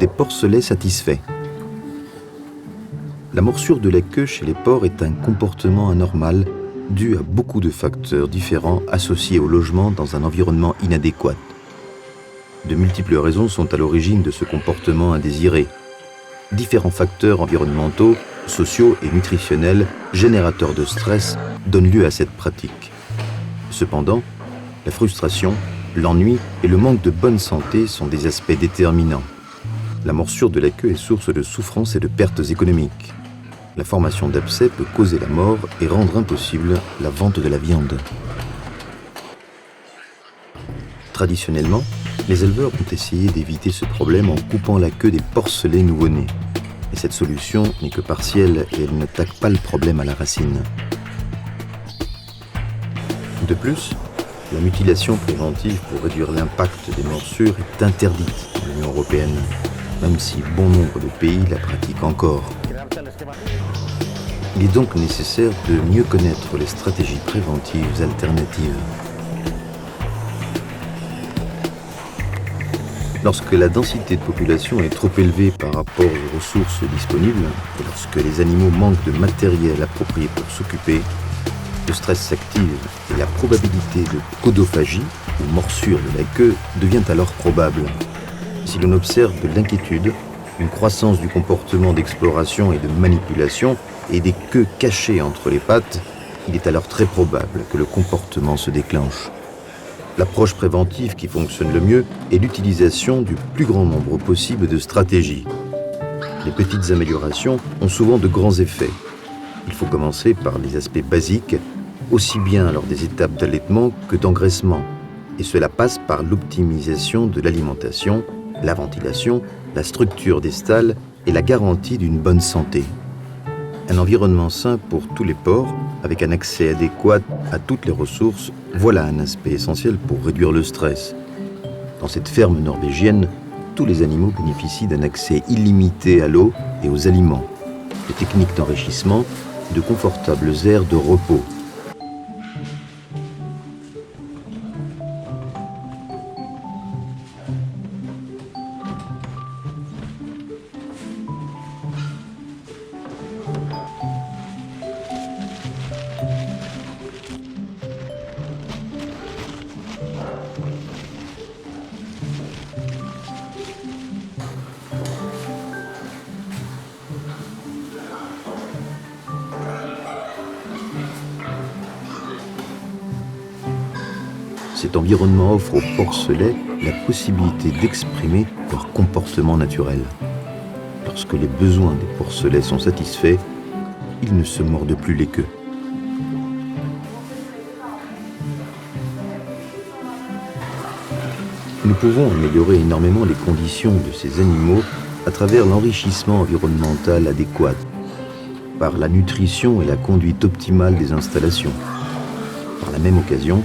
des porcelets satisfaits. La morsure de la queue chez les porcs est un comportement anormal dû à beaucoup de facteurs différents associés au logement dans un environnement inadéquat. De multiples raisons sont à l'origine de ce comportement indésiré. Différents facteurs environnementaux, sociaux et nutritionnels, générateurs de stress, donnent lieu à cette pratique. Cependant, la frustration, l'ennui et le manque de bonne santé sont des aspects déterminants. La morsure de la queue est source de souffrance et de pertes économiques. La formation d'abcès peut causer la mort et rendre impossible la vente de la viande. Traditionnellement, les éleveurs ont essayé d'éviter ce problème en coupant la queue des porcelets nouveau-nés. Mais cette solution n'est que partielle et elle n'attaque pas le problème à la racine. De plus, la mutilation préventive pour réduire l'impact des morsures est interdite dans l'Union européenne, même si bon nombre de pays la pratiquent encore. Il est donc nécessaire de mieux connaître les stratégies préventives alternatives. Lorsque la densité de population est trop élevée par rapport aux ressources disponibles, et lorsque les animaux manquent de matériel approprié pour s'occuper, le stress s'active et la probabilité de codophagie, ou morsure de la queue, devient alors probable. Si l'on observe de l'inquiétude, une croissance du comportement d'exploration et de manipulation et des queues cachées entre les pattes, il est alors très probable que le comportement se déclenche. L'approche préventive qui fonctionne le mieux est l'utilisation du plus grand nombre possible de stratégies. Les petites améliorations ont souvent de grands effets. Il faut commencer par les aspects basiques, aussi bien lors des étapes d'allaitement que d'engraissement. Et cela passe par l'optimisation de l'alimentation, la ventilation, la structure des stalles et la garantie d'une bonne santé. Un environnement sain pour tous les porcs, avec un accès adéquat à toutes les ressources, voilà un aspect essentiel pour réduire le stress. Dans cette ferme norvégienne, tous les animaux bénéficient d'un accès illimité à l'eau et aux aliments, de techniques d'enrichissement, de confortables aires de repos. Cet environnement offre aux porcelets la possibilité d'exprimer leur comportement naturel. Lorsque les besoins des porcelets sont satisfaits, ils ne se mordent plus les queues. Nous pouvons améliorer énormément les conditions de ces animaux à travers l'enrichissement environnemental adéquat, par la nutrition et la conduite optimale des installations. Par la même occasion,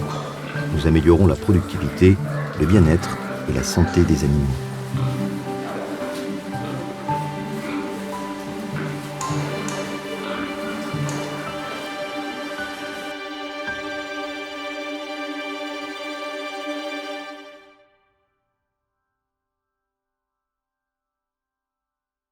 nous améliorons la productivité, le bien-être et la santé des animaux.